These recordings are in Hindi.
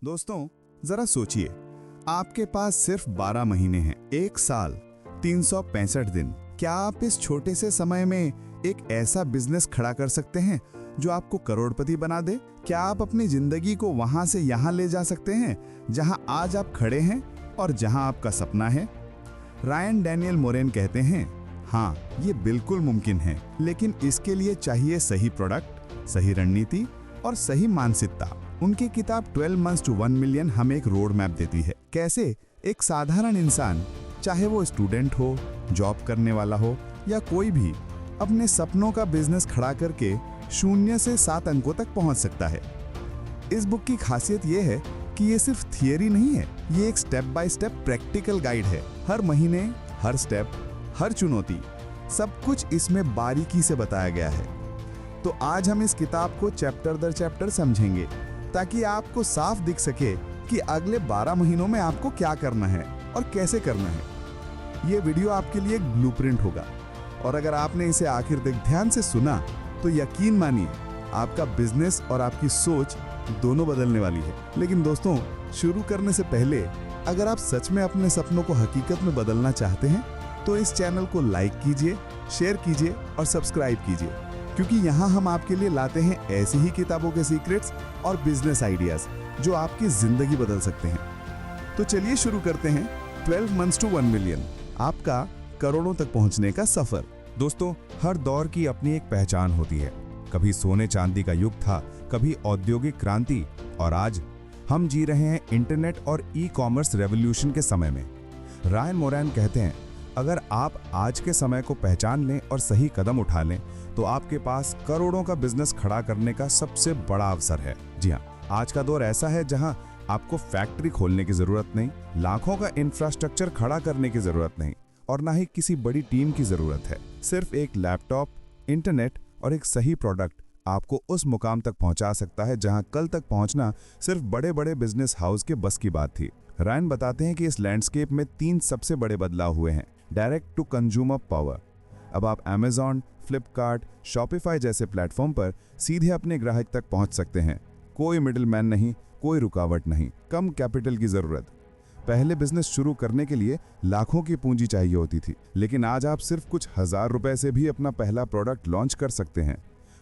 दोस्तों, जरा सोचिए, आपके पास सिर्फ 12 महीने हैं, एक साल, 365 दिन। क्या आप इस छोटे से समय में एक ऐसा बिजनेस खड़ा कर सकते हैं जो आपको करोड़पति बना दे? क्या आप अपनी जिंदगी को वहां से यहां ले जा सकते हैं जहां आज आप खड़े हैं और जहां आपका सपना है? रायन डैनियल मोरेन कहते हैं, हाँ, ये बिल्कुल मुमकिन है, लेकिन इसके लिए चाहिए सही प्रोडक्ट, सही रणनीति और सही मानसिकता। उनकी किताब 12 Months to 1 Million हमें एक रोड मैप देती है, कैसे एक साधारण इंसान, चाहे वो स्टूडेंट हो, जॉब करने वाला हो या कोई भी, अपने सपनों का बिजनेस खड़ा करके 0 से 7 अंकों तक पहुंच सकता है। इस बुक की खासियत ये है कि ये सिर्फ थियरी नहीं है, ये एक step by step practical guide है। हर महीने, हर स्टेप, हर चुनौती, सब कुछ इसमें बारीकी से बताया गया है। तो आज हम इस किताब को चैप्टर दर चैप्टर समझेंगे ताकि आपको साफ दिख सके कि अगले 12 महीनों में आपको क्या करना है और कैसे करना है। ये वीडियो आपके लिए एक ब्लूप्रिंट होगा और अगर आपने इसे आखिर तक ध्यान से सुना तो यकीन मानिए, आपका बिजनेस और आपकी सोच दोनों बदलने वाली है। लेकिन दोस्तों, शुरू करने से पहले अगर आप सच में अपने सपनों को हकीकत में बदलना चाहते हैं तो इस चैनल को लाइक कीजिए, शेयर कीजिए और सब्सक्राइब कीजिए, क्योंकि यहाँ हम आपके लिए लाते हैं ऐसी ही किताबों के सीक्रेट्स और बिजनेस आइडियाज जो आपकी जिंदगी बदल सकते हैं। तो चलिए शुरू करते हैं 12 Months to 1 Million, आपका करोड़ों तक पहुंचने का सफर। दोस्तों, हर दौर की अपनी एक पहचान होती है। कभी सोने चांदी का युग था, कभी औद्योगिक क्रांति, और आज हम जी रहे हैं इंटरनेट और ई-कॉमर्स रेवोल्यूशन के समय में। रायन मोरेन कहते हैं, अगर आप आज के समय को पहचान लें और सही कदम उठा लें तो आपके पास करोड़ों का बिजनेस खड़ा करने का सबसे बड़ा अवसर है। जी हाँ, आज का दौर ऐसा है जहां आपको फैक्ट्री खोलने की जरूरत नहीं, लाखों का इंफ्रास्ट्रक्चर खड़ा करने की जरूरत नहीं और ना ही किसी बड़ी टीम की जरूरत है। सिर्फ एक लैपटॉप, इंटरनेट और एक सही प्रोडक्ट आपको उस मुकाम तक पहुंचा सकता है जहां कल तक पहुंचना सिर्फ बड़े बड़े बिजनेस हाउस के बस की बात थी। रायन बताते हैं कि इस लैंडस्केप में 3 सबसे बड़े बदलाव हुए हैं। Direct to consumer power. अब आप Amazon, फ्लिपकार्ट, शॉपिफाई जैसे प्लेटफॉर्म पर सीधे अपने ग्राहक तक पहुंच सकते हैं। कोई मिडिलमैन नहीं, कोई रुकावट नहीं, कम कैपिटल की जरूरत। पहले बिजनेस शुरू करने के लिए लाखों की पूंजी चाहिए होती थी, लेकिन आज आप सिर्फ कुछ हजार रुपए से भी अपना पहला प्रोडक्ट लॉन्च कर सकते हैं।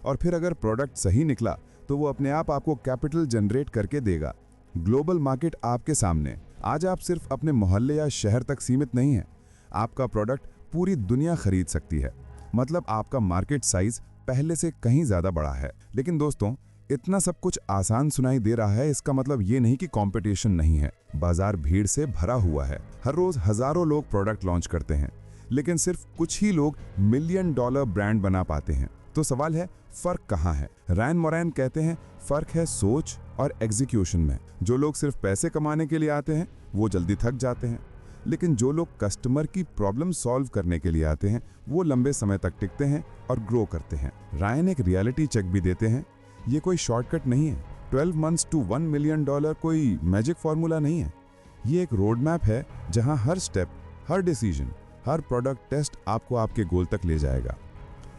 और फिर अगर प्रोडक्ट सही निकला तो वो अपने आप आपको कैपिटल जनरेट करके देगा। ग्लोबल मार्केट आपके सामने। आज आप सिर्फ अपने मोहल्ले या शहर तक सीमित नहीं है, आपका प्रोडक्ट पूरी दुनिया खरीद सकती है। मतलब आपका मार्केट साइज पहले से कहीं ज्यादा बड़ा है। लेकिन दोस्तों, इतना सब कुछ आसान सुनाई दे रहा है, इसका मतलब ये नहीं कि कंपटीशन नहीं है। बाजार भीड़ से भरा हुआ है। हर रोज हजारों लोग प्रोडक्ट लॉन्च करते हैं, लेकिन सिर्फ कुछ ही लोग $1 मिलियन ब्रांड बना पाते हैं। तो सवाल है, फर्क कहाँ है? रायन मोरेन कहते हैं, फर्क है सोच और एग्जीक्यूशन में। जो लोग सिर्फ पैसे कमाने के लिए आते हैं वो जल्दी थक जाते हैं, लेकिन जो लोग कस्टमर की प्रॉब्लम सॉल्व करने के लिए आते हैं वो लंबे समय तक टिकते हैं और ग्रो करते हैं। रायन एक रियलिटी चेक भी देते हैं, ये कोई शॉर्टकट नहीं है। 12 Months to 1 Million कोई मैजिक फॉर्मूला नहीं है। ये एक रोड मैप है जहां हर स्टेप, हर डिसीजन, हर प्रोडक्ट टेस्ट आपको आपके गोल तक ले जाएगा।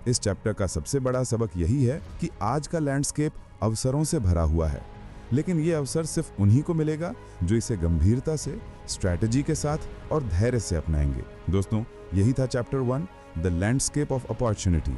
इस चैप्टर का सबसे बड़ा सबक यही है कि आज का लैंडस्केप अवसरों से भरा हुआ है, लेकिन ये अवसर सिर्फ उन्हीं को मिलेगा जो इसे गंभीरता से, स्ट्रैटेजी के साथ और धैर्य से अपनाएंगे। दोस्तों, यही था chapter 1, the landscape of opportunity.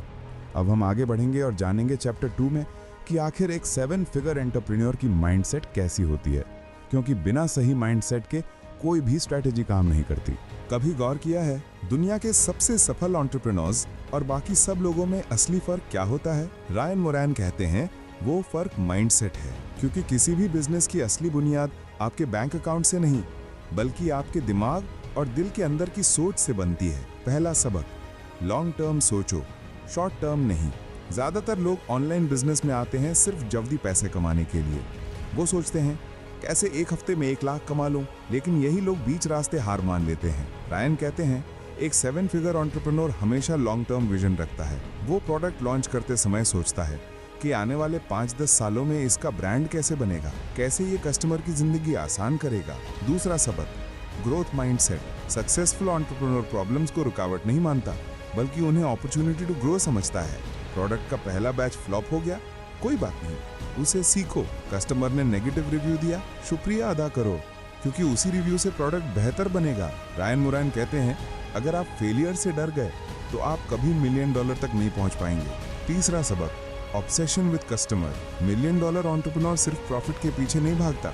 अब हम आगे बढ़ेंगे और जानेंगे चैप्टर 2 में कि आखिर एक 7 फिगर एंटरप्रेन्योर की माइंडसेट कैसी होती है, क्योंकि बिना सही माइंडसेट के कोई भी स्ट्रैटेजी काम नहीं करती। कभी गौर किया है दुनिया के सबसे सफल एंटरप्रेन्योर्स और बाकी सब लोगों में असली फर्क क्या होता है? रायन मोरेन कहते हैं, वो फर्क माइंडसेट है, क्योंकि किसी भी बिजनेस की असली बुनियाद आपके बैंक अकाउंट से नहीं बल्कि आपके दिमाग और दिल के अंदर की सोच से बनती है। पहला सबक, लॉन्ग टर्म सोचो, शॉर्ट टर्म नहीं। ज्यादातर लोग ऑनलाइन बिजनेस में आते हैं सिर्फ जल्दी पैसे कमाने के लिए। वो सोचते हैं कैसे एक हफ्ते में 1 लाख कमा लूं, लेकिन यही लोग बीच रास्ते हार मान लेते हैं। रायन कहते हैं, एक 7 फिगर एंटरप्रेन्योर हमेशा लॉन्ग टर्म विजन रखता है। वो प्रोडक्ट लॉन्च करते समय सोचता है कि आने वाले 5-10 सालों में इसका ब्रांड कैसे बनेगा, कैसे ये कस्टमर की जिंदगी आसान करेगा। दूसरा सबक, growth mindset. Successful entrepreneur problems को रुकावट नहीं मानता बल्कि उन्हें अपॉर्चुनिटी टू ग्रो समझता है। प्रोडक्ट का पहला बैच फ्लॉप हो गया, कोई बात नहीं, उसे सीखो। कस्टमर ने नेगेटिव रिव्यू दिया, शुक्रिया अदा करो, क्योंकि उसी रिव्यू से प्रोडक्ट बेहतर बनेगा। रायन मोरान कहते हैं, अगर आप फेलियर से डर गए तो आप कभी $1 मिलियन तक नहीं पहुंच पाएंगे। तीसरा सबक, obsession with customer. $1 million entrepreneur सिर्फ प्रॉफिट के पीछे नहीं भागता,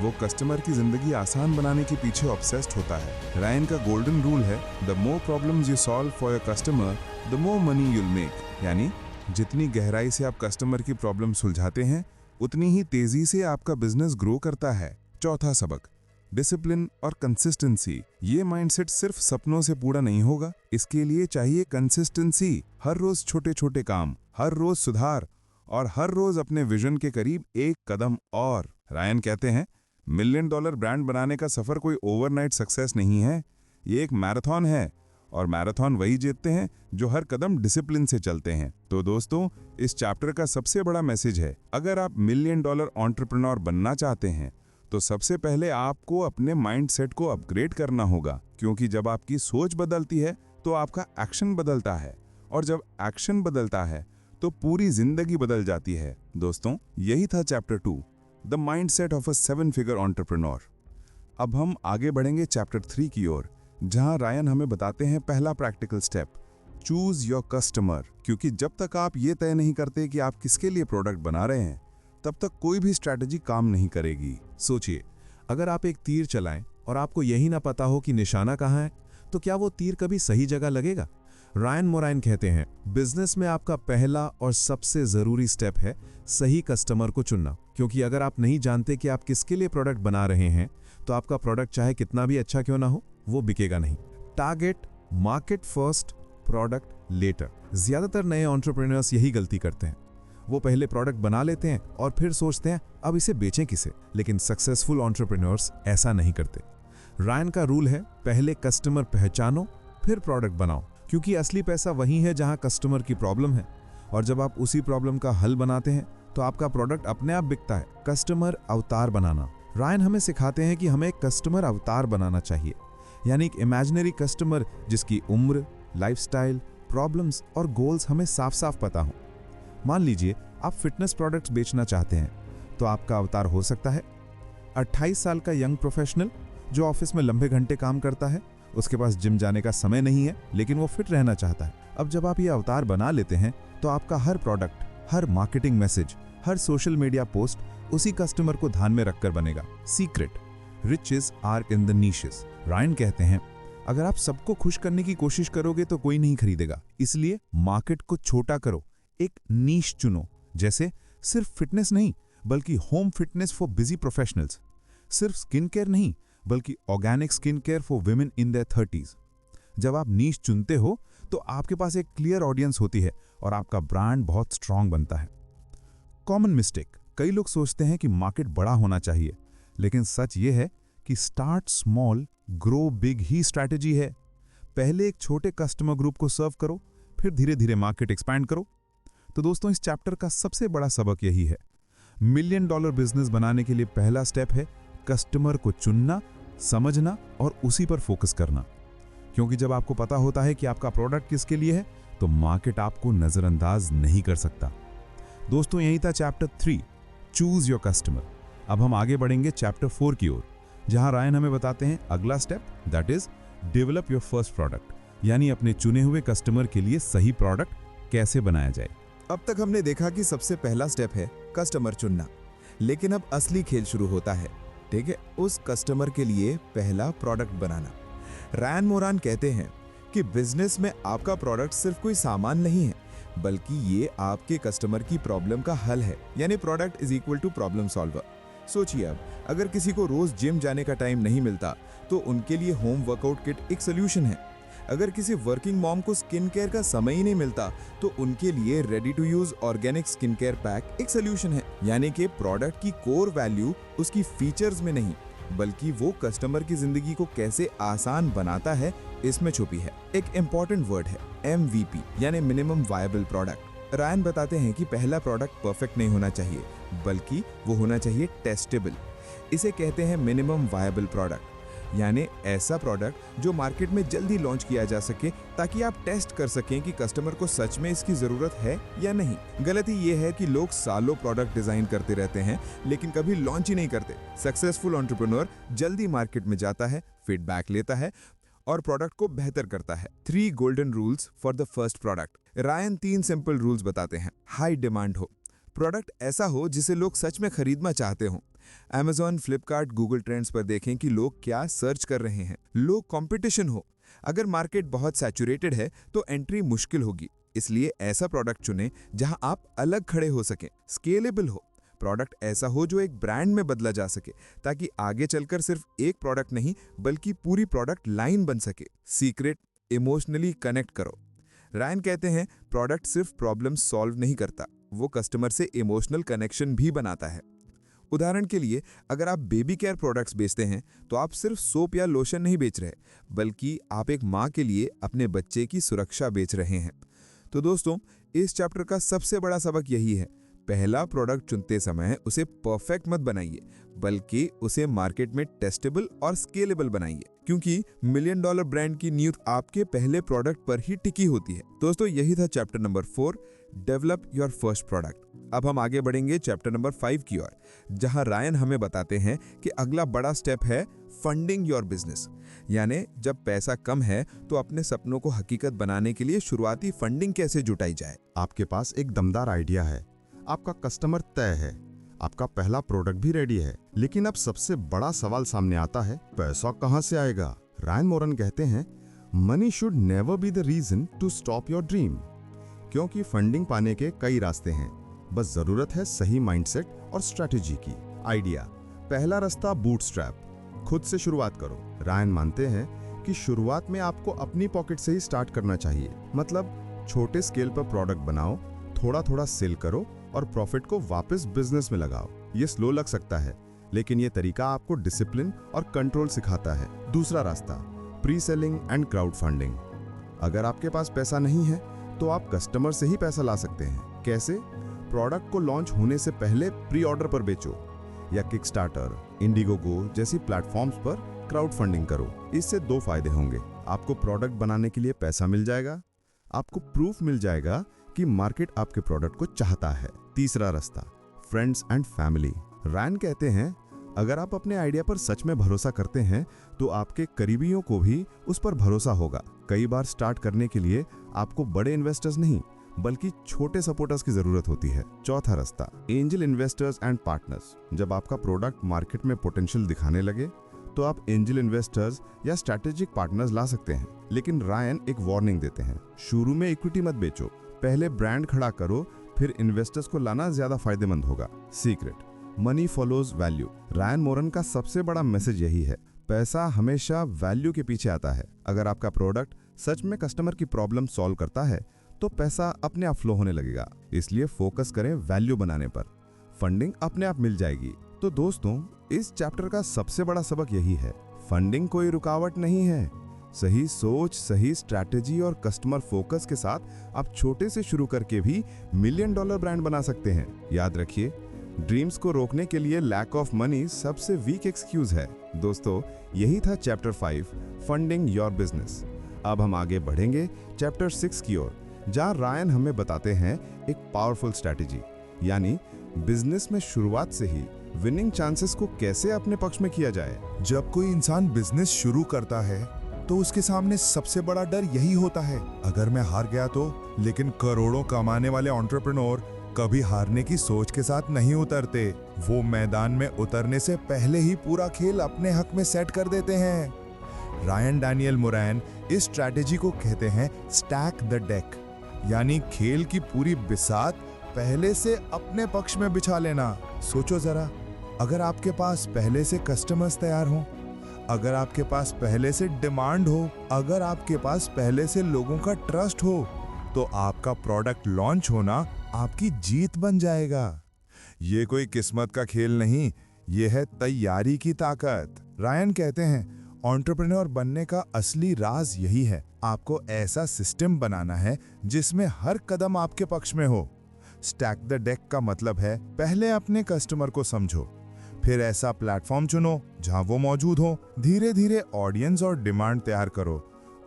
वो कस्टमर की जिंदगी आसान बनाने के पीछे ऑब्सेस्ड होता है। रायन का गोल्डन रूल है, the more problems you solve for your customer the more money you'll make. यानी जितनी गहराई से आप कस्टमर की प्रॉब्लम सुलझाते हैं, उतनी ही तेजी से आपका बिजनेस ग्रो करता है। चौथा सबक, डिसिप्लिन और कंसिस्टेंसी। ये माइंडसेट सिर्फ सपनों से पूरा नहीं होगा, इसके लिए चाहिए कंसिस्टेंसी। हर रोज छोटे छोटे काम, हर रोज सुधार और हर रोज अपने विजन के करीब एक कदम और। रायन कहते हैं, $1 मिलियन ब्रांड बनाने का सफर कोई ओवरनाइट सक्सेस नहीं है, ये एक मैराथन है और मैराथन वही जीतते हैं जो हर कदम डिसिप्लिन से चलते हैं। तो दोस्तों, इस चैप्टर का सबसे बड़ा मैसेज है, अगर आप $1 मिलियन एंटरप्रेन्योर बनना चाहते हैं तो सबसे पहले आपको अपने माइंडसेट को अपग्रेड करना होगा, क्योंकि जब आपकी सोच बदलती है तो आपका एक्शन बदलता है, और जब एक्शन बदलता है तो पूरी जिंदगी बदल जाती है। दोस्तों, यही था chapter 2, the mindset of a 7-फिगर एंटरप्रेन्योर। अब हम आगे बढ़ेंगे चैप्टर 3 की ओर, जहां रायन हमें बताते हैं पहला practical step, choose your customer. क्योंकि जब तक आप ये तय नहीं करते कि आप किसके लिए प्रोडक्ट बना रहे हैं, तब तक कोई भी स्ट्रैटेजी काम नहीं करेगी। सोचिए, अगर आप एक तीर चलाएं और आपको यही ना पता हो कि निशाना कहाँ है, तो क्या वो तीर कभी सही जगह लगेगा? रायन मोरान कहते हैं, बिजनेस में आपका पहला और सबसे जरूरी स्टेप है सही कस्टमर को चुनना। क्योंकि अगर आप नहीं जानते कि आप किसके लिए प्रोडक्ट बना रहे हैं, तो आपका प्रोडक्ट चाहे कितना भी अच्छा क्यों ना हो, वो बिकेगा नहीं। Target market first, product later. ज्यादातर नए एंटरप्रेन्योर्स यही गलती करते हैं। वो पहले प्रोडक्ट बना लेते हैं और फिर सोचते हैं अब इसे बेचें किसे। लेकिन सक्सेसफुल एंटरप्रेन्योर्स ऐसा नहीं करते। रायन का रूल है, पहले कस्टमर पहचानो फिर प्रोडक्ट बनाओ, क्योंकि असली पैसा वही है जहां कस्टमर की प्रॉब्लम है, और जब आप उसी प्रॉब्लम का हल बनाते हैं तो आपका प्रोडक्ट अपने आप बिकता है। कस्टमर अवतार बनाना। रायन हमें सिखाते हैं कि हमें एक कस्टमर अवतार बनाना चाहिए, यानी एक इमेजिनरी कस्टमर जिसकी उम्र, लाइफस्टाइल, प्रॉब्लम्स और गोल्स हमें साफ साफ पता हो। मान लीजिए आप फिटनेस प्रोडक्ट्स बेचना चाहते हैं, तो आपका अवतार हो सकता है 28 साल का यंग प्रोफेशनल जो ऑफिस में लंबे घंटे काम करता है, उसके पास जिम जाने का समय नहीं है, लेकिन वो फिट रहना चाहता है। अब जब आप ये अवतार बना लेते हैं, तो आपका हर प्रोडक्ट, हर मार्केटिंग मैसेज, हर सोशल मीडिया पोस्ट उसी कस्टमर को ध्यान में रखकर बनेगा। Secret, riches are in the niches. Ryan कहते हैं, अगर आप सबको खुश करने की कोशिश करोगे तो कोई नहीं खरीदेगा। इसलिए मार्केट को छोटा करो, एक नीश चुनो। जैसे सिर्फ फिटनेस नहीं, बल्कि home fitness for busy professionals. सिर्फ स्किन केयर नहीं, बल्कि organic skin care for women in their 30s। जब आप नीश चुनते हो तो आपके पास एक क्लियर ऑडियंस होती है और आपका ब्रांड बहुत स्ट्रांग बनता है। कॉमन मिस्टेक, कई लोग सोचते हैं कि मार्केट बड़ा होना चाहिए, लेकिन सच ये है कि स्टार्ट स्मॉल ग्रो बिग ही स्ट्रैटेजी है। पहले एक छोटे कस्टमर ग्रुप को सर्व करो, फिर धीरे धीरे मार्केट एक्सपैंड करो। तो दोस्तों, इस चैप्टर का सबसे बड़ा सबक यही है, $1 मिलियन बिजनेस बनाने के लिए पहला स्टेप है कस्टमर को चुनना, समझना और उसी पर फोकस करना। क्योंकि जब आपको पता होता है कि आपका प्रोडक्ट किसके लिए है, तो मार्केट आपको नजरअंदाज नहीं कर सकता। दोस्तों, यही था चैप्टर 3, चूज योर कस्टमर। अब हम आगे बढ़ेंगे चैप्टर 4 की ओर, जहां रायन हमें बताते हैं अगला step, that is develop your first product, यानी अपने चुने हुए कस्टमर के लिए सही प्रोडक्ट कैसे बनाया जाए। अब तक हमने देखा कि सबसे पहला स्टेप है कस्टमर चुनना, लेकिन अब असली खेल शुरू होता है। ठीक है, उस कस्टमर के लिए पहला प्रोडक्ट बनाना। रायन मोरान कहते हैं कि बिजनेस में आपका प्रोडक्ट सिर्फ कोई सामान नहीं है, बल्कि ये आपके कस्टमर की प्रॉब्लम का हल है, यानी product is equal to problem solver. सोचिए, अब अगर किसी को रोज जिम जाने का टाइम नहीं मिलता, तो उनके लिए होम वर्कआउट किट एक सोल्यूशन है। अगर किसी वर्किंग मॉम को स्किन केयर का समय ही नहीं मिलता, तो उनके लिए ready to use organic skin care pack एक सोल्यूशन है। यानी कि प्रोडक्ट की कोर वैल्यू उसकी फीचर्स में नहीं, बल्कि वो कस्टमर की जिंदगी को कैसे आसान बनाता है, इसमें छुपी है। एक इंपॉर्टेंट वर्ड है MVP, यानी मिनिमम वायबल प्रोडक्ट। रायन बताते हैं कि पहला प्रोडक्ट परफेक्ट नहीं होना चाहिए, बल्कि वो होना चाहिए टेस्टेबल। इसे कहते हैं मिनिमम वायबल प्रोडक्ट। यानी ऐसा प्रोडक्ट जो मार्केट में जल्दी लॉन्च किया जा सके ताकि आप टेस्ट कर सकें कि कस्टमर को सच में इसकी जरूरत है या नहीं। गलती ये है कि लोग सालों प्रोडक्ट डिजाइन करते रहते हैं लेकिन कभी लॉन्च ही नहीं करते। सक्सेसफुल एंटरप्रेन्योर जल्दी मार्केट में जाता है, फीडबैक लेता है और प्रोडक्ट को बेहतर करता है। 3 golden rules for the first product. Ryan 3 simple rules बताते हैं। हाई डिमांड हो, प्रोडक्ट ऐसा हो जिसे लोग सच में खरीदना चाहते हो। Amazon, फ्लिपकार्ट, गूगल ट्रेंड्स पर देखें कि लोग क्या सर्च कर रहे हैं। लो कंपटीशन हो, अगर मार्केट बहुत सैचुरेटेड है तो एंट्री मुश्किल होगी, इसलिए ऐसा प्रोडक्ट चुनें जहां आप अलग खड़े हो सकें। स्केलेबल हो, प्रोडक्ट ऐसा हो जो एक ब्रांड में बदला जा सके ताकि आगे चलकर सिर्फ एक प्रोडक्ट नहीं बल्कि पूरी प्रोडक्ट लाइन बन सके। सीक्रेट, इमोशनली कनेक्ट करो। रायन कहते हैं प्रोडक्ट सिर्फ प्रॉब्लम सॉल्व नहीं करता, वो कस्टमर से इमोशनल कनेक्शन भी बनाता है। उदाहरण के लिए अगर आप बेबी केयर प्रोडक्ट्स बेचते हैं तो आप सिर्फ सोप या लोशन नहीं बेच रहे बल्कि आप एक माँ के लिए अपने बच्चे की सुरक्षा बेच रहे हैं। तो दोस्तों, इस चैप्टर का सबसे बड़ा सबक यही है, पहला प्रोडक्ट चुनते समय उसे परफेक्ट मत बनाइए बल्कि उसे मार्केट में टेस्टेबल और स्केलेबल बनाइए, क्योंकि $1 मिलियन ब्रांड की नींव आपके पहले प्रोडक्ट पर ही टिकी होती है। दोस्तों, यही था chapter number 4, develop your first product. अब हम आगे बढ़ेंगे चैप्टर नंबर 5 की ओर, जहां रायन हमें बताते हैं कि अगला बड़ा स्टेप है फंडिंग योर बिजनेस। यानी जब पैसा कम है तो अपने सपनों को हकीकत बनाने के लिए शुरुआती फंडिंग कैसे जुटाई जाए। आपके पास एक दमदार आइडिया है, आपका कस्टमर तय है, आपका पहला प्रोडक्ट भी रेडी है, लेकिन अब सबसे बड़ा सवाल सामने आता है, पैसा कहां से आएगा। रायन मोरन कहते हैं money should never be the reason to stop your dream, क्योंकि फंडिंग पाने के कई रास्ते हैं, बस जरूरत है सही माइंडसेट और स्ट्रैटेजी की। आइडिया, पहला रास्ता बूटस्ट्रैप, खुद से शुरुआत करो। रायन मानते हैं कि शुरुआत में आपको अपनी पॉकेट से ही स्टार्ट करना चाहिए, मतलब छोटे स्केल पर प्रोडक्ट बनाओ, थोड़ा थोड़ा सेल करो और प्रॉफिट को वापस बिजनेस में लगाओ। ये स्लो लग सकता है, लेकिन ये तरीका आपको डिसिप्लिन और कंट्रोल सिखाता है। दूसरा रास्ता, pre selling and crowd funding. अगर आपके पास पैसा नहीं है तो आप कस्टमर से ही पैसा ला सकते हैं। कैसे? प्रोडक्ट को लॉन्च होने से पहले प्री ऑर्डर पर बेचो या किकस्टार्टर, इंडिगोगो जैसी प्लेटफॉर्म्स पर क्राउड फंडिंग करो। इससे 2 फायदे होंगे, आपको प्रोडक्ट बनाने के लिए पैसा मिल जाएगा, आपको प्रूफ मिल जाएगा कि मार्केट आपके प्रोडक्ट को चाहता है। तीसरा रास्ता, फ्रेंड्स एंड फैमिली। रायन कहते हैं अगर आप अपने आइडिया पर सच में भरोसा करते हैं तो आपके करीबियों को भी उस पर भरोसा होगा। कई बार स्टार्ट करने के लिए आपको बड़े इन्वेस्टर्स नहीं बल्कि छोटे सपोर्टर्स की जरूरत होती है। चौथा रास्ता, एंजल इन्वेस्टर्स एंड पार्टनर्स। जब आपका प्रोडक्ट मार्केट में पोटेंशियल दिखाने लगे तो आप एंजल इन्वेस्टर्स या स्ट्रैटेजिक पार्टनर्स ला सकते हैं, लेकिन रायन एक वार्निंग देते हैं, शुरू में इक्विटी मत बेचो, पहले ब्रांड खड़ा करो, फिर इन्वेस्टर्स को लाना ज्यादा फायदेमंद होगा। Secret, money follows value. Ryan Moran का सबसे बड़ा मैसेज यही है, पैसा हमेशा वैल्यू के पीछे आता है। अगर आपका प्रोडक्ट सच में कस्टमर की प्रॉब्लम सॉल्व करता है तो पैसा अपने आप फ्लो होने लगेगा। इसलिए फोकस करें वैल्यू बनाने पर, फंडिंग अपने आप मिल जाएगी। तो दोस्तों, इस चैप्टर का सबसे बड़ा सबक यही है, फंडिंग कोई रुकावट नहीं है। सही सोच, सही स्ट्रैटेजी और कस्टमर फोकस के साथ आप छोटे से शुरू करके भी $1 मिलियन ब्रांड बना सकते हैं। याद रखिए, ड्रीम्स को रोकने के लिए लैक ऑफ मनी सबसे वीक एक्सक्यूज है। दोस्तों, यही था चैप्टर 5, फंडिंग योर बिजनेस। अब हम आगे बढ़ेंगे चैप्टर 6 की ओर, जहां रायन हमें बताते हैं एक पावरफुल स्ट्रैटेजी, यानी बिजनेस में शुरुआत से ही विनिंग चांसेस को कैसे अपने पक्ष में किया जाए। जब कोई इंसान बिजनेस शुरू करता है तो उसके सामने सबसे बड़ा डर यही होता है, अगर मैं हार गया तो। लेकिन करोड़ों कमाने वाले एंटरप्रेन्योर कभी हारने की सोच के साथ नहीं उतरते। वो मैदान में उतरने से पहले ही पूरा खेल अपने हक में सेट कर देते हैं। रायन डैनियल मोरैन इस स्ट्रैटेजी को कहते हैं स्टैक द डेक, यानी खेल की पूरी बिसात पहले से अपने पक्ष में बिछा लेना। सोचो जरा, अगर आपके पास पहले से कस्टमर्स तैयार हों, अगर आपके पास पहले से डिमांड हो, अगर आपके पास पहले से लोगों का ट्रस्ट हो, तो आपका प्रोडक्ट लॉन्च होना आपकी जीत बन जाएगा। ये कोई किस्मत का खेल नहीं, ये है तैयारी की ताकत। रायन कहते हैं एंटरप्रेन्योर बनने का असली राज यही है, आपको ऐसा सिस्टम बनाना है जिसमें हर कदम आपके पक्ष में हो। स्टैक द डेक का मतलब है पहले अपने कस्टमर को समझो, फिर ऐसा प्लेटफॉर्म चुनो जहां वो मौजूद हो। धीरे धीरे ऑडियंस और डिमांड तैयार करो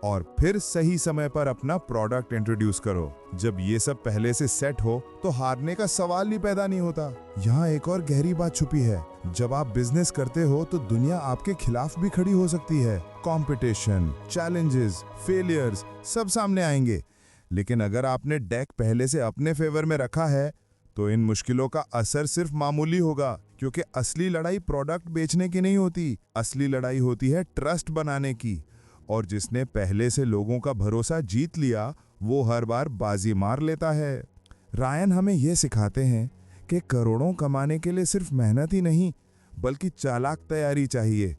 और फिर सही समय पर अपना प्रोडक्ट इंट्रोड्यूस करो। जब ये सब पहले से सेट हो तो हारने का सवाल ही पैदा नहीं होता। यहाँ एक और गहरी बात छुपी है, जब आप बिजनेस करते हो तो दुनिया आपके खिलाफ भी खड़ी हो सकती है। कंपटीशन, चैलेंजेस, फेलियर्स सब सामने आएंगे, लेकिन अगर आपने डेक पहले से अपने फेवर में रखा है तो इन मुश्किलों का असर सिर्फ मामूली होगा, क्योंकि असली लड़ाई प्रोडक्ट बेचने की नहीं होती, असली लड़ाई होती है ट्रस्ट बनाने की। और जिसने पहले से लोगों का भरोसा जीत लिया वो हर बार बाजी मार लेता है। रायन हमें यह सिखाते हैं कि करोड़ों कमाने के लिए सिर्फ मेहनत ही नहीं बल्कि चालाक तैयारी चाहिए।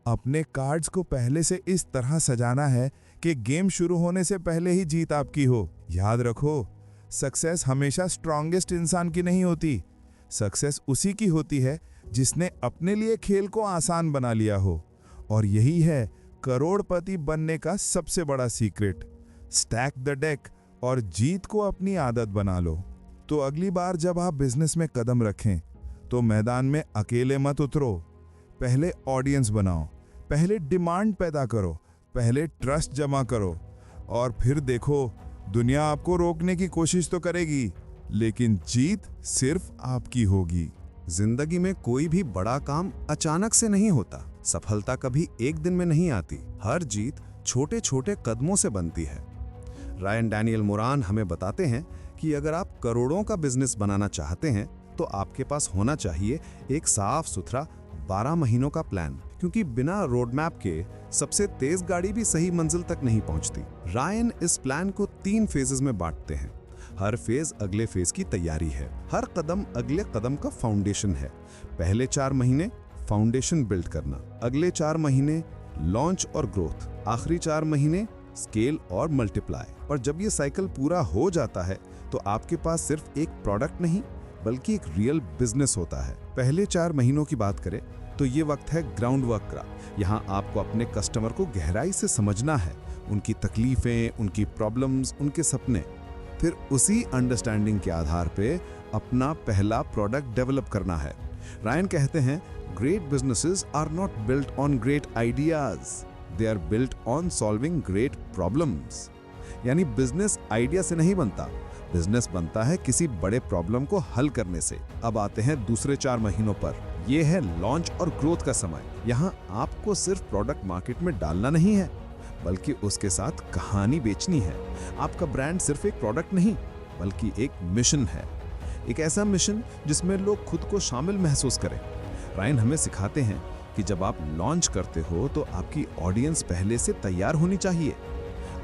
अपने कार्ड्स को पहले से इस तरह सजाना है कि गेम शुरू होने से पहले ही जीत आपकी हो। याद रखो, सक्सेस हमेशा स्ट्रॉन्गेस्ट इंसान की नहीं होती, सक्सेस उसी की होती है जिसने अपने लिए खेल को आसान बना लिया हो। और यही है करोड़पति बनने का सबसे बड़ा सीक्रेट। स्टैक द डेक और जीत को अपनी आदत बना लो। तो अगली बार जब आप बिजनेस में कदम रखें तो मैदान में अकेले मत उतरो। पहले ऑडियंस बनाओ, पहले डिमांड पैदा करो, पहले ट्रस्ट जमा करो, और फिर देखो दुनिया आपको रोकने की कोशिश तो करेगी, लेकिन जीत सिर्फ आपकी होगी। जिंदगी में कोई भी बड़ा काम अचानक से नहीं होता। सफलता कभी एक दिन में नहीं आती। हर जीत छोटे छोटे कदमों से बनती है। रायन डैनियल मोरान हमें बताते हैं कि अगर आप करोड़ों का बिजनेस बनाना चाहते हैं तो आपके पास होना चाहिए एक साफ सुथरा 12 महीनों का प्लान, क्योंकि बिना रोड मैप के सबसे तेज गाड़ी भी सही मंजिल तक नहीं पहुंचती। रायन इस प्लान को 3 फेजेस में बांटते हैं। हर फेज अगले फेज की तैयारी है, हर कदम अगले कदम का फाउंडेशन है। पहले 4 महीने फाउंडेशन बिल्ड करना, अगले 4 महीने लॉन्च और ग्रोथ, आखिरी 4 महीने स्केल और मल्टीप्लाई। और जब ये साइकिल पूरा हो जाता है तो आपके पास सिर्फ एक प्रोडक्ट नहीं बल्कि एक रियल बिजनेस होता है। पहले 4 महीनों की बात करें तो ये वक्त है ग्राउंड वर्क का। यहाँ आपको अपने कस्टमर को गहराई से समझना है, उनकी तकलीफें, उनकी प्रॉब्लम्स, उनके सपने। फिर उसी अंडरस्टैंडिंग के आधार पे अपना पहला प्रोडक्ट डेवलप करना है। रायन कहते हैं, great businesses are not built on great ideas, they are built on solving great problems. यानी बिजनेस आइडिया से नहीं बनता, बिजनेस बनता है किसी बड़े प्रॉब्लम को हल करने से। अब आते हैं दूसरे 4 महीनों पर। यह है लॉन्च और ग्रोथ का समय। यहाँ आपको सिर्फ प्रोडक्ट मार्केट में डालना नहीं है बल्कि उसके साथ कहानी बेचनी है। आपका ब्रांड सिर्फ एक प्रोडक्ट नहीं बल्कि एक मिशन है, एक ऐसा मिशन जिसमें लोग खुद को शामिल महसूस करें। रायन हमें सिखाते हैं कि जब आप लॉन्च करते हो तो आपकी ऑडियंस पहले से तैयार होनी चाहिए।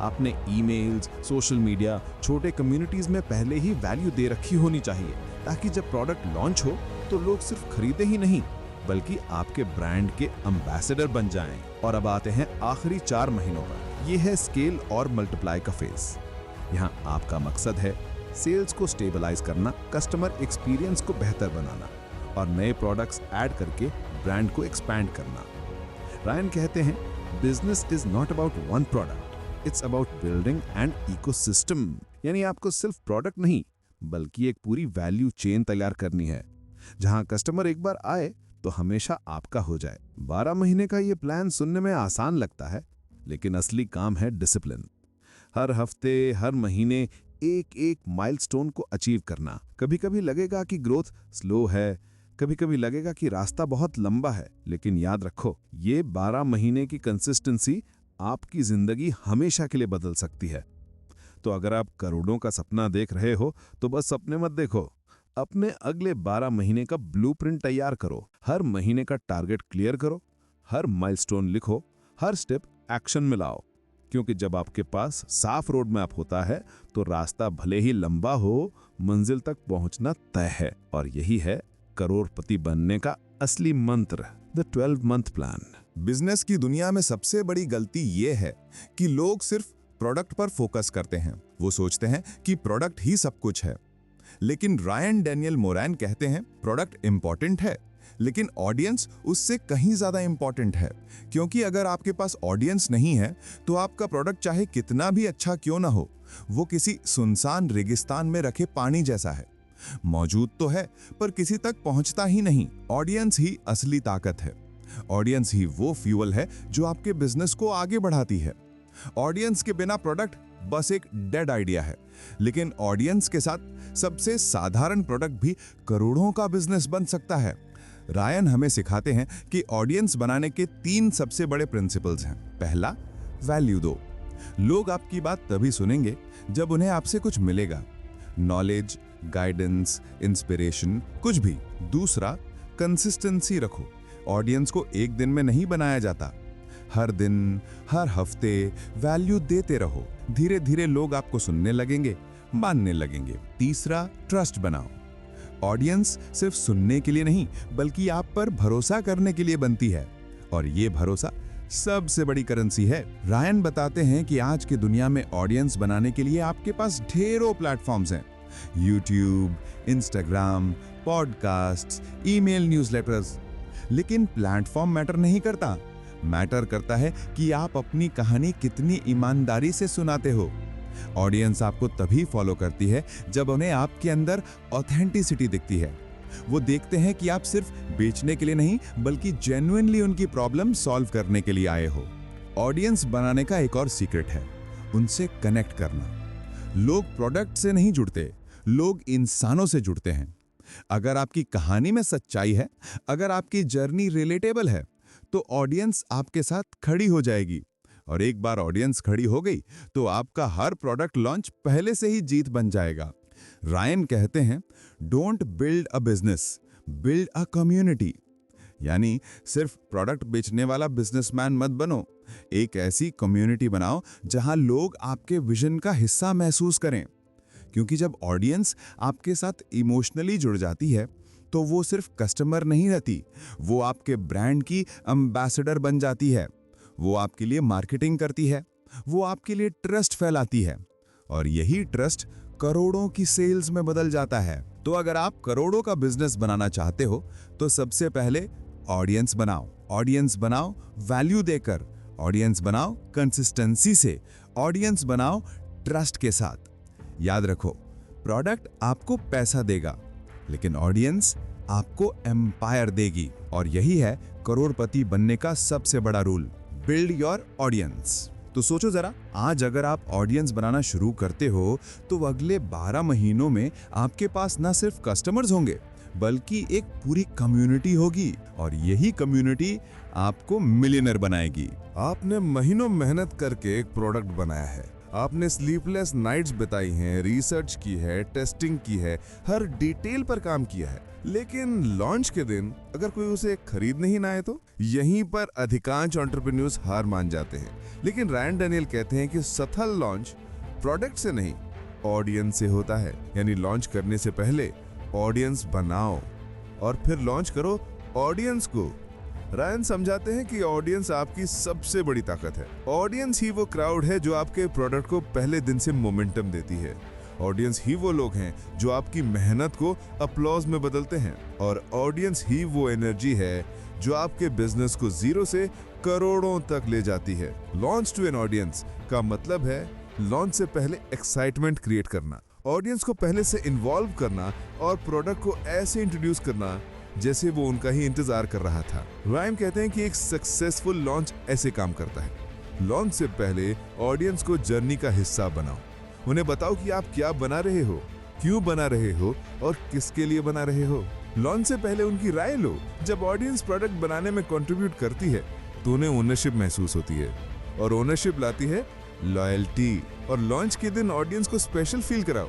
आपने ईमेल्स, सोशल मीडिया, छोटे कम्युनिटीज में पहले ही वैल्यू दे रखी होनी चाहिए, ताकि जब प्रोडक्ट लॉन्च हो तो लोग सिर्फ खरीदे ही नहीं बल्कि आपके ब्रांड के एम्बेसडर बन जाएं। और अब आते हैं आखिरी 4 महीनों पर। यह है स्केल और मल्टीप्लाई का फेज। यहाँ आपका मकसद है सेल्स को स्टेबलाइज करना, कस्टमर एक्सपीरियंस को बेहतर बनाना और नए प्रोडक्ट्स ऐड करके ब्रांड को एक्सपैंड करना। रायन कहते हैं, business is not about one product, it's about building an ecosystem. यानी आपको सिर्फ प्रोडक्ट नहीं बल्कि एक पूरी वैल्यू चेन तैयार करनी है, जहां कस्टमर एक बार आए तो हमेशा आपका हो जाए। 12 महीने का ये प्लान सुनने में आसान लगता है, लेकिन असली काम है डिसिप्लिन। हर हफ्ते, हर महीने एक एक माइलस्टोन को अचीव करना। कभी कभी लगेगा कि ग्रोथ स्लो है, कभी कभी लगेगा कि रास्ता बहुत लंबा है, लेकिन याद रखो, ये 12 महीने की कंसिस्टेंसी आपकी जिंदगी हमेशा के लिए बदल सकती है। तो अगर आप करोड़ों का सपना देख रहे हो तो बस सपने मत देखो, अपने अगले 12 महीने का ब्लूप्रिंट तैयार करो। हर महीने का टारगेट क्लियर करो, हर माइलस्टोन लिखो, हर स्टेप एक्शन में लाओ। क्योंकि जब आपके पास साफ रोड मैप होता है तो रास्ता भले ही लंबा हो, मंजिल तक पहुंचना तय है। और यही है करोड़पति बनने का असली मंत्र, द 12 मंथ प्लान। बिजनेस की दुनिया में सबसे बड़ी गलती ये है कि लोग सिर्फ प्रोडक्ट पर फोकस करते हैं। वो सोचते हैं कि प्रोडक्ट ही सब कुछ है। लेकिन रायन डैनियल मोरान कहते हैं, प्रोडक्ट इंपॉर्टेंट है लेकिन ऑडियंस उससे कहीं ज्यादा इंपॉर्टेंट है। क्योंकि अगर आपके पास ऑडियंस नहीं है तो आपका प्रोडक्ट चाहे कितना भी अच्छा क्यों ना हो, वो किसी सुनसान रेगिस्तान में रखे पानी जैसा है। मौजूद तो है पर किसी तक पहुंचता ही नहीं। ऑडियंस ही असली ताकत है। ऑडियंस ही वो फ्यूल है जो आपके बिजनेस को आगे बढ़ाती है। ऑडियंस के बिना प्रोडक्ट बस एक डेड आइडिया है, लेकिन ऑडियंस के साथ सबसे साधारण प्रोडक्ट भी करोड़ों का बिजनेस बन सकता है। रायन हमें सिखाते हैं कि ऑडियंस बनाने के 3 सबसे बड़े प्रिंसिपल्स हैं। पहला, वैल्यू दो। लोग आपकी बात तभी सुनेंगे जब उन्हें आपसे कुछ मिलेगा, नॉलेज, गाइडेंस, इंस्पिरेशन, कुछ भी। दूसरा, कंसिस्टेंसी रखो। ऑडियंस को एक दिन में नहीं बनाया जाता। हर दिन, हर हफ्ते वैल्यू देते रहो। धीरे धीरे लोग आपको सुनने लगेंगे, मानने लगेंगे। तीसरा, ट्रस्ट बनाओ। ऑडियंस सिर्फ सुनने के लिए नहीं बल्कि आप पर भरोसा करने के लिए बनती है, और ये भरोसा सबसे बड़ी करेंसी है। रायन बताते हैं कि आज की दुनिया में ऑडियंस बनाने के लिए आपके पास ढेरों प्लेटफॉर्म्स हैं। YouTube, Instagram, podcasts, email, newsletters. लेकिन प्लेटफॉर्म मैटर नहीं करता। मैटर करता है कि आप अपनी कहानी कितनी ईमानदारी से सुनाते हो। ऑडियंस आपको तभी फॉलो करती है जब उन्हें आपके अंदर ऑथेंटिसिटी दिखती है। वो देखते हैं कि आप सिर्फ बेचने के लिए नहीं बल्कि जेन्युइनली उनकी प्रॉब्लम सॉल्व करने के लिए आए हो। ऑडियंस बनाने का एक और सीक्रेट है, उनसे कनेक्ट करना। लोग प्रोडक्ट से नहीं जुड़ते, लोग इंसानों से जुड़ते हैं। अगर आपकी कहानी में सच्चाई है, अगर आपकी जर्नी रिलेटेबल है, तो ऑडियंस आपके साथ खड़ी हो जाएगी। और एक बार ऑडियंस खड़ी हो गई तो आपका हर प्रोडक्ट लॉन्च पहले से ही जीत बन जाएगा। रायन कहते हैं, don't build a business, build a community. यानी सिर्फ प्रोडक्ट बेचने वाला बिजनेसमैन मत बनो, एक ऐसी कम्युनिटी बनाओ जहां लोग आपके विजन का हिस्सा महसूस करें। क्योंकि जब ऑडियंस आपके साथ इमोशनली जुड़ जाती है तो वो सिर्फ कस्टमर नहीं रहती, वो आपके ब्रांड की एम्बेसडर बन जाती है। वो आपके लिए मार्केटिंग करती है, वो आपके लिए ट्रस्ट फैलाती है, और यही ट्रस्ट करोड़ों की सेल्स में बदल जाता है। तो अगर आप करोड़ों का बिजनेस बनाना चाहते हो तो सबसे पहले ऑडियंस बनाओ। ऑडियंस बनाओ वैल्यू देकर, ऑडियंस बनाओ कंसिस्टेंसी से, ऑडियंस बनाओ ट्रस्ट के साथ। याद रखो, प्रोडक्ट आपको पैसा देगा लेकिन ऑडियंस आपको एम्पायर देगी। और यही है करोड़पति बनने का सबसे बड़ा रूल, बिल्ड योर ऑडियंस। तो सोचो जरा, आज अगर आप ऑडियंस बनाना शुरू करते हो तो अगले 12 महीनों में आपके पास ना सिर्फ कस्टमर्स होंगे बल्कि एक पूरी कम्युनिटी होगी, और यही कम्युनिटी आपको मिलियनर बनाएगी। आपने महीनों मेहनत करके एक प्रोडक्ट बनाया है, आपने स्लीपलेस नाइट्स बिताई हैं, रिसर्च की है, टेस्टिंग की है, हर डिटेल पर काम किया है, लेकिन लॉन्च के दिन अगर कोई उसे खरीदने ही ना आए तो यहीं पर अधिकांश एंटरप्रेन्योर्स हार मान जाते हैं। लेकिन रायन डैनियल कहते हैं कि सफल लॉन्च प्रोडक्ट से नहीं, ऑडियंस से होता है। यानी लॉन्च करने से पहले ऑडियंस बनाओ और फिर लॉन्च करो ऑडियंस को। रायन समझाते हैं कि ऑडियंस आपकी सबसे बड़ी ताकत है। ऑडियंस ही वो क्राउड है जो आपके प्रोडक्ट को पहले दिन से मोमेंटम देती है। ऑडियंस ही वो लोग हैं जो आपकी मेहनत को अपलॉज में बदलते हैं, और ऑडियंस ही वो एनर्जी है जो आपके बिजनेस को 0 से करोड़ों तक ले जाती है। लॉन्च टू एन ऑडियंस का मतलब है लॉन्च से पहले एक्साइटमेंट क्रिएट करना, ऑडियंस को पहले से इन्वॉल्व करना और प्रोडक्ट को ऐसे इंट्रोड्यूस करना जैसे वो उनका ही इंतजार कर रहा था। रायन कहते हैं कि एक सक्सेसफुल लॉन्च ऐसे काम करता है। लॉन्च से पहले ऑडियंस को जर्नी का हिस्सा बनाओ। उन्हें बताओ कि आप क्या बना रहे हो, क्यों बना रहे हो और किसके लिए बना रहे हो। लॉन्च से पहले उनकी राय लो। जब ऑडियंस प्रोडक्ट बनाने में कंट्रीब्यूट करती है तो उन्हें ओनरशिप महसूस होती है, और ओनरशिप लाती है लॉयल्टी। और लॉन्च के दिन ऑडियंस को स्पेशल फील कराओ,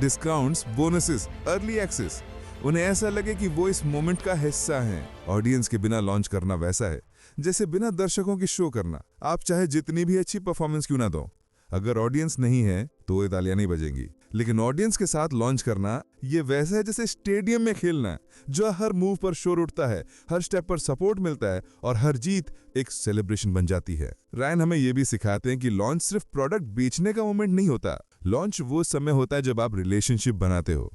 डिस्काउंट्स, बोनसेस, अर्ली एक्सेस। उन्हें ऐसा लगे कि वो इस मोमेंट का हिस्सा हैं। ऑडियंस के बिना लॉन्च करना वैसा है जैसे बिना दर्शकों की शो करना। आप चाहे जितनी भी अच्छी परफॉर्मेंस क्यों ना दो, अगर ऑडियंस नहीं है तो ये तालियां नहीं बजेंगी। लेकिन ऑडियंस के साथ लॉन्च करना ये वैसा है जैसे स्टेडियम में खेलना, जो हर मूव पर शोर उठता है, हर स्टेप पर सपोर्ट मिलता है और हर जीत एक सेलिब्रेशन बन जाती है। रायन हमें ये भी सिखाते हैं कि लॉन्च सिर्फ प्रोडक्ट बेचने का मोमेंट नहीं होता। लॉन्च वो समय होता है जब आप रिलेशनशिप बनाते हो।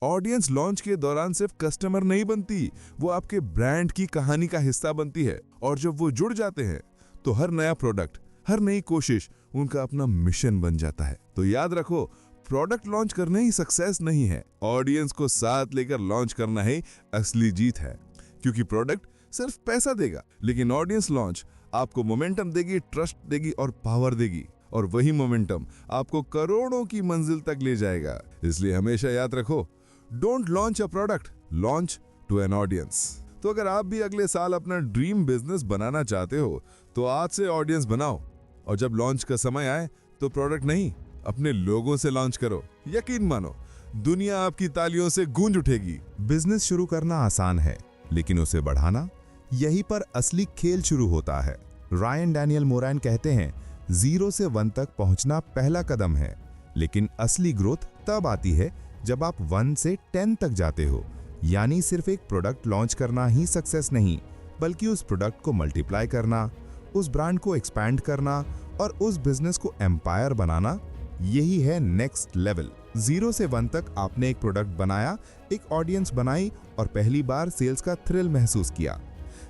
ऑडियंस लॉन्च के दौरान सिर्फ कस्टमर नहीं बनती, वो आपके ब्रांड की कहानी का हिस्सा बनती है। और जब वो जुड़ जाते हैं तो हर नया प्रोडक्ट, हर नई कोशिश उनका अपना मिशन बन जाता है। तो याद रखो, प्रोडक्ट लॉन्च करना ही सक्सेस नहीं है, ऑडियंस को साथ लेकर लॉन्च करना ही असली जीत है। क्योंकि प्रोडक्ट सिर्फ पैसा देगा, लेकिन ऑडियंस लॉन्च आपको मोमेंटम देगी, ट्रस्ट देगी और पावर देगी, और वही मोमेंटम आपको करोड़ों की मंजिल तक ले जाएगा। इसलिए हमेशा याद रखो, don't launch a product, launch to an audience. तो अगर आप भी अगले साल अपना ड्रीम बिजनेस बनाना चाहते हो तो आज से ऑडियंस बनाओ, और जब लॉन्च का समय आए तो प्रोडक्ट नहीं, अपने लोगों से लॉन्च करो। यकीन मानो, दुनिया आपकी तालियों से गूंज उठेगी। बिजनेस शुरू करना आसान है, लेकिन उसे बढ़ाना, यहीं पर असली खेल शुरू होता है। रायन डैनियल मोरैन कहते हैं, 0 से 1 तक पहुंचना पहला कदम है, लेकिन असली ग्रोथ तब आती है जब आप 1 से 10 तक जाते हो। यानी सिर्फ एक प्रोडक्ट लॉन्च करना ही सक्सेस नहीं, बल्कि उस प्रोडक्ट को मल्टीप्लाई करना, उस ब्रांड को एक्सपैंड करना और उस बिजनेस को एम्पायर बनाना, यही है नेक्स्ट लेवल। 0 से 1 तक आपने एक प्रोडक्ट बनाया, एक ऑडियंस बनाई और पहली बार सेल्स का थ्रिल महसूस किया।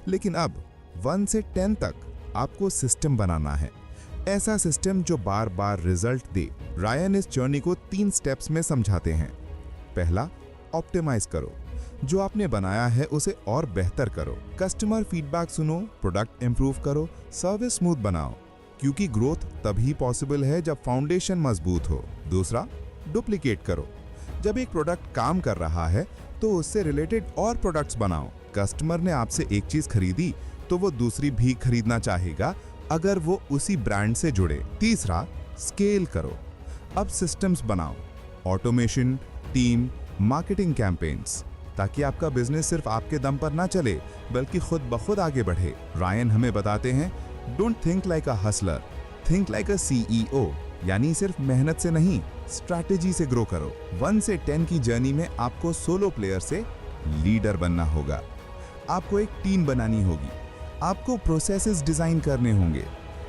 लेकिन अब 1 से 10 तक आपको सिस्टम बनाना है, ऐसा सिस्टम जो बार बार रिजल्ट दे। रायन इस जर्नी को 3 स्टेप्स में समझाते हैं। पहला, ऑप्टिमाइज करो, जो आपने बनाया है उसे और बेहतर करो। कस्टमर फीडबैक सुनो, प्रोडक्ट इंप्रूव करो, सर्विस स्मूथ बनाओ, क्योंकि ग्रोथ तभी पॉसिबल है जब फाउंडेशन मजबूत हो। दूसरा, डुप्लीकेट करो, जब एक प्रोडक्ट काम कर रहा है तो उससे रिलेटेड और प्रोडक्ट्स बनाओ। कस्टमर ने आपसे एक चीज खरीदी तो वो दूसरी भी खरीदना चाहेगा अगर वो उसी ब्रांड से जुड़े। तीसरा, स्केल करो, अब सिस्टम्स बनाओ, ऑटोमेशन, टीम, मार्केटिंग कैंपेन्स, ताकि आपका बिजनेस सिर्फ आपके दम पर ना चले बल्कि खुद ब खुद आगे बढ़े। रायन हमें बताते हैं, don't think like a Hustler, think like a CEO। यानी सिर्फ मेहनत से नहीं, स्ट्रैटेजी से ग्रो करो। 1 से 10 की जर्नी में आपको सोलो प्लेयर से लीडर बनना होगा, आपको एक टीम बनानी होगी, आपको प्रोसेसेस डिजाइन करने होंगे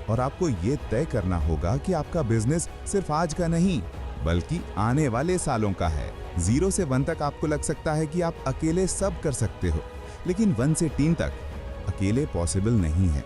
और आपको ये तय करना होगा कि आपका बिजनेस सिर्फ आज का नहीं बल्कि आने वाले सालों का है। 0 से 1 तक आपको लग सकता है कि आप अकेले सब कर सकते हो, लेकिन 1 से 3 तक अकेले पॉसिबल नहीं है।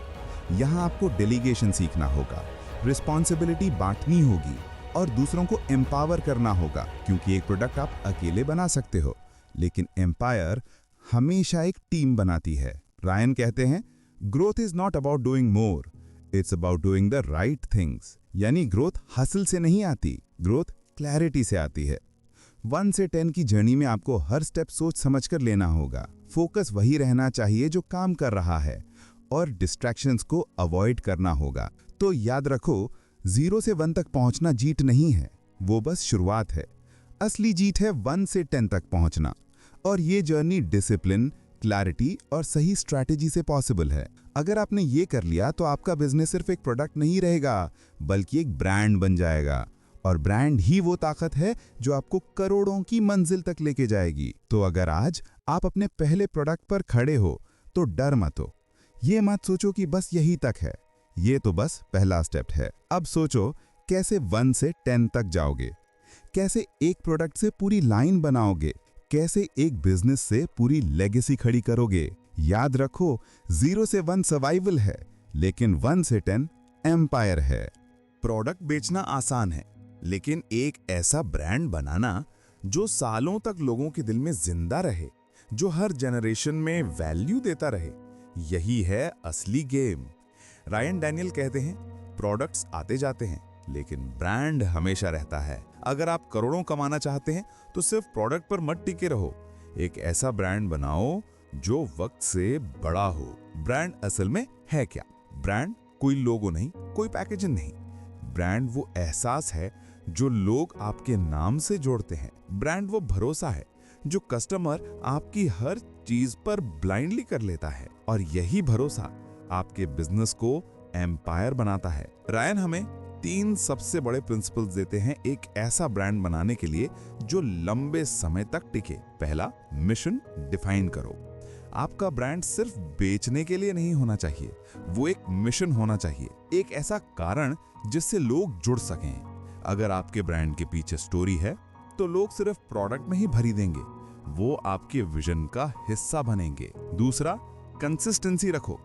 यहाँ आपको डेलीगेशन सीखना होगा, रिस्पॉन्सिबिलिटी बांटनी होगी और दूसरों को एम्पावर करना होगा, क्योंकि एक प्रोडक्ट आप अकेले बना सकते हो, लेकिन एम्पायर हमेशा एक टीम बनाती है। रायन कहते हैं, growth is not about doing more, it's about doing the right things. यानी ग्रोथ हासिल से नहीं आती, ग्रोथ क्लैरिटी से आती है। 1 से 10 की जर्नी में आपको हर स्टेप सोच समझकर लेना होगा। फोकस वही रहना चाहिए जो काम कर रहा है और डिस्ट्रैक्शंस को अवॉइड करना होगा। तो याद रखो, 0 से 1 तक पहुंचना जीत नहीं है, वो बस शुरुआत है। असली जीत है 1 से 10 तक पहुंचना, और ये जर्नी डिसिप्लिन, क्लैरिटी और सही स्ट्रैटेजी से पॉसिबल है। अगर आपने ये कर लिया तो आपका बिजनेस सिर्फ एक प्रोडक्ट नहीं रहेगा बल्कि एक ब्रांड बन जाएगा, और ब्रांड ही वो ताकत है जो आपको करोड़ों की मंजिल तक लेके जाएगी। तो अगर आज आप अपने पहले प्रोडक्ट पर खड़े हो तो डर मत हो, ये मत सोचो कि बस यही तक है, ये तो बस पहला स्टेप है। अब सोचो कैसे 1 से 10 तक जाओगे, कैसे एक प्रोडक्ट से पूरी लाइन बनाओगे, कैसे एक बिजनेस से पूरी लेगेसी खड़ी करोगे। याद रखो, 0 से 1 सर्वाइवल है, लेकिन 1 से 10 एम्पायर है। प्रोडक्ट बेचना आसान है, लेकिन एक ऐसा ब्रांड बनाना जो सालों तक लोगों के दिल में जिंदा रहे, जो हर जनरेशन में वैल्यू देता रहे, यही है असली गेम। रायन डैनियल कहते हैं, प्रोडक्ट्स आते जाते हैं लेकिन ब्रांड हमेशा रहता है। अगर आप करोड़ों कमाना चाहते हैं तो सिर्फ प्रोडक्ट पर मत टिके रहो, एक ऐसा ब्रांड बनाओ जो वक्त से बड़ा हो। ब्रांड असल में है क्या? ब्रांड कोई लोगो नहीं, कोई पैकेजिंग नहीं। ब्रांड वो एहसास है जो लोग आपके नाम से जोड़ते हैं। ब्रांड वो भरोसा है जो कस्टमर आपकी हर चीज पर ब्लाइंडली कर लेता है, और यही भरोसा आपके बिजनेस को एम्पायर बनाता है। रायन हमें 3 सबसे बड़े प्रिंसिपल्स देते हैं एक ऐसा ब्रांड बनाने के लिए जो लंबे समय तक टिके। पहला, मिशन डिफाइन करो। आपका ब्रांड सिर्फ बेचने के लिए नहीं होना चाहिए, वो एक मिशन होना चाहिए, एक ऐसा कारण जिससे लोग जुड़ सकें। अगर आपके ब्रांड के पीछे स्टोरी है तो लोग सिर्फ प्रोडक्ट में ही भरी देंगे, वो आपके विजन का हिस्सा बनेंगे। दूसरा, कंसिस्टेंसी रखो।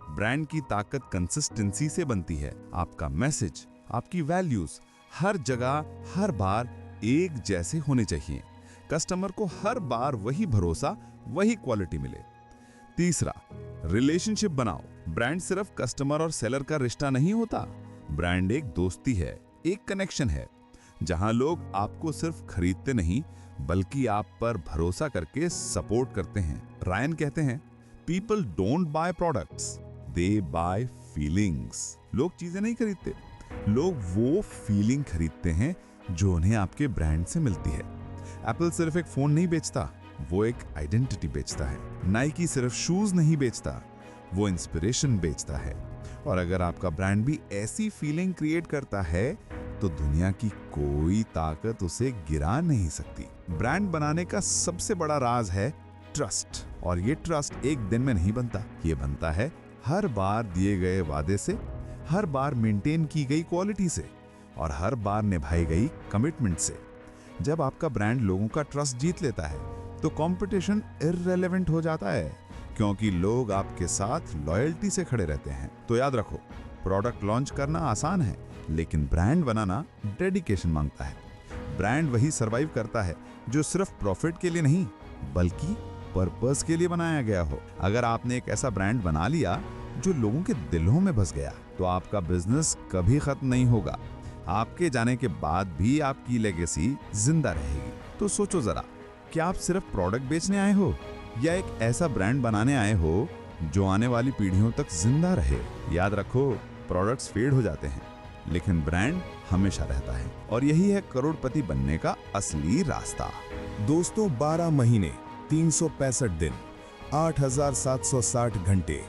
ब्रांड की ताकत कंसिस्टेंसी से बनती है। आपका मैसेज, आपकी वैल्यूज हर जगह हर बार एक जैसे होने चाहिए। कस्टमर को हर बार वही भरोसा, वही क्वालिटी मिले। तीसरा, रिलेशनशिप बनाओ। ब्रांड सिर्फ कस्टमर और सेलर का रिश्ता नहीं होता। ब्रांड एक दोस्ती है, एक कनेक्शन है, जहां लोग आपको सिर्फ खरीदते नहीं बल्कि आप पर भरोसा करके सपोर्ट करते हैं। रायन कहते हैं, people don't buy products, they buy feelings. लोग चीजें नहीं खरीदते, लोग वो फीलिंग खरीदते हैं जो उन्हें आपके ब्रांड से मिलती है। एप्पल सिर्फ एक फोन नहीं बेचता, वो एक आइडेंटिटी बेचता है। नाइकी सिर्फ शूज नहीं बेचता, वो इंस्पिरेशन बेचता है। और अगर आपका ब्रांड भी ऐसी फीलिंग क्रिएट करता है तो दुनिया की कोई ताकत उसे गिरा नहीं सकती। ब्रांड बनाने का सबसे बड़ा राज है ट्रस्ट। और ये ट्रस्ट एक दिन में नहीं बनता, ये बनता है हर बार दिए गए वादे से, हर बार मेंटेन की गई क्वालिटी से और हर बार निभाई गई कमिटमेंट से। जब आपका ब्रांड लोगों का ट्रस्ट जीत लेता है तो कंपटीशन इररिलेवेंट हो जाता है, क्योंकि लोग आपके साथ लॉयल्टी से खड़े रहते हैं। तो याद रखो, प्रोडक्ट लॉन्च करना आसान है, लेकिन ब्रांड बनाना डेडिकेशन मांगता है। ब्रांड वही सरवाइव करता है जो सिर्फ प्रॉफिट के लिए नहीं बल्कि पर्पस के लिए बनाया गया हो। अगर आपने एक ऐसा ब्रांड बना लिया जो लोगों के दिलों में बस गया तो आपका बिजनेस कभी खत्म नहीं होगा। आपके जाने के बाद भी आपकी लेगेसी जिंदा रहेगी। तो सोचो जरा, क्या आप सिर्फ प्रोडक्ट बेचने आए हो या एक ऐसा ब्रांड बनाने आए हो जो आने वाली पीढ़ियों तक जिंदा रहे? याद रखो, प्रोडक्ट्स फेड हो जाते हैं लेकिन ब्रांड हमेशा रहता है। और यही है करोड़पति बनने का असली रास्ता। दोस्तों, 12 महीने, 365 दिन, 8,760 घंटे,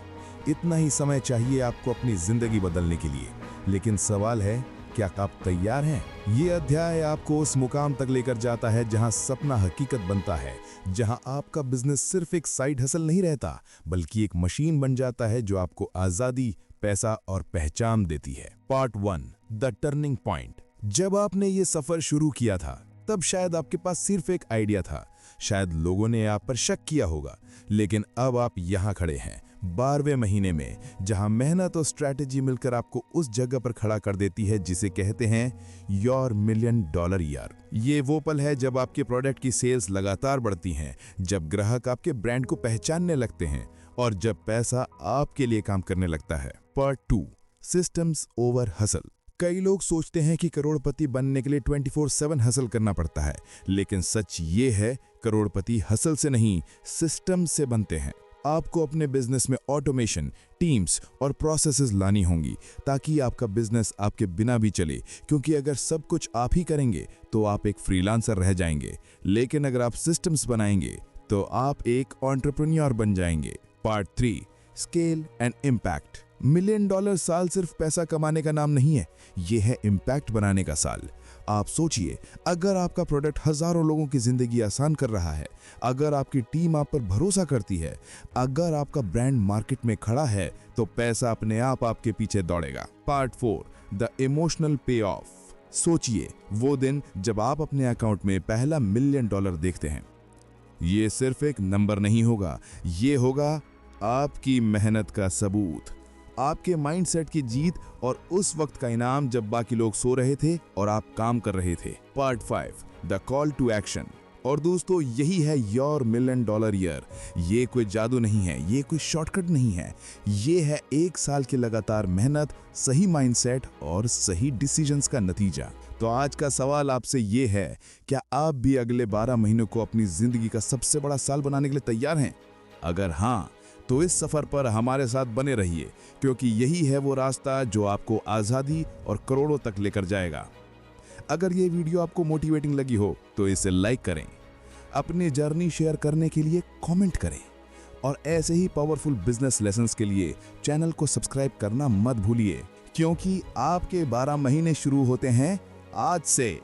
इतना ही समय चाहिए आपको अपनी जिंदगी बदलने के लिए। लेकिन सवाल है, क्या आप तैयार हैं? ये अध्याय आपको उस मुकाम तक लेकर जाता है जहां सपना हकीकत बनता है, जहां आपका बिजनेस सिर्फ एक साइड हसल नहीं रहता बल्कि एक मशीन बन जाता है जो आपको आजादी, पैसा और पहचान देती है। Part 1, the turning point. जब आपने ये सफर शुरू किया था तब शायद आपके पास सिर्फ एक आइडिया था, शायद लोगों ने आप पर शक किया होगा, लेकिन अब आप यहाँ खड़े हैं 12वें महीने में, जहां मेहनत और स्ट्रैटेजी मिलकर आपको उस जगह पर खड़ा कर देती है जिसे कहते हैं योर $1 मिलियन ईयर। ये वो पल है जब आपके प्रोडक्ट की सेल्स लगातार बढ़ती हैं, जब ग्राहक आपके ब्रांड को पहचानने लगते हैं और जब पैसा आपके लिए काम करने लगता है। Part 2, systems over hustle. कई लोग सोचते हैं कि करोड़पति बनने के लिए 24/7 हसल करना पड़ता है, लेकिन सच ये है, करोड़पति हसल से नहीं, सिस्टम से बनते हैं। आपको अपने बिजनेस में ऑटोमेशन, टीम्स और प्रोसेसेस लानी होंगी ताकि आपका बिजनेस आपके बिना भी चले, क्योंकि अगर सब कुछ आप ही करेंगे तो आप एक फ्रीलांसर रह जाएंगे, लेकिन अगर आप सिस्टम्स बनाएंगे तो आप एक एंटरप्रेन्योर बन जाएंगे। Part 3, scale and impact. $1 million साल सिर्फ पैसा कमाने का नाम नहीं है, ये है इम्पैक्ट बनाने का साल। आप सोचिए, अगर आपका प्रोडक्ट हजारों लोगों की जिंदगी आसान कर रहा है, अगर आपकी टीम आप पर भरोसा करती है, अगर आपका ब्रांड मार्केट में खड़ा है, तो पैसा अपने आप आपके पीछे दौड़ेगा। पार्ट 4, द इमोशनल पे ऑफ। सोचिए, वो दिन जब आप अपने अकाउंट में पहला $1 मिलियन देखते हैं। ये सिर्फ एक नंबर नहीं होगा, ये होगा आपकी मेहनत का सबूत, आपके माइंडसेट की जीत और उस वक्त का इनाम जब बाकी लोग सो रहे थे और आप काम कर रहे थे। Part 5, the call to action. और दोस्तों, यही है योर $1 मिलियन ईयर। ये कोई जादू नहीं है, ये कोई शॉर्टकट नहीं है, ये है 1 साल की लगातार मेहनत, सही माइंडसेट और सही डिसीजंस का नतीजा। तो आज का सवाल आपसे ये है, क्या आप भी अगले 12 महीनों को अपनी जिंदगी का सबसे बड़ा साल बनाने के लिए तैयार हैं? अगर हाँ, तो इस सफर पर हमारे साथ बने रहिए, क्योंकि यही है वो रास्ता जो आपको आजादी और करोड़ों तक लेकर जाएगा। अगर ये वीडियो आपको मोटिवेटिंग लगी हो तो इसे लाइक करें, अपनी जर्नी शेयर करने के लिए कमेंट करें और ऐसे ही पावरफुल बिजनेस लेसन्स के लिए चैनल को सब्सक्राइब करना मत भूलिए, क्योंकि आपके 12 महीने शुरू होते हैं आज से।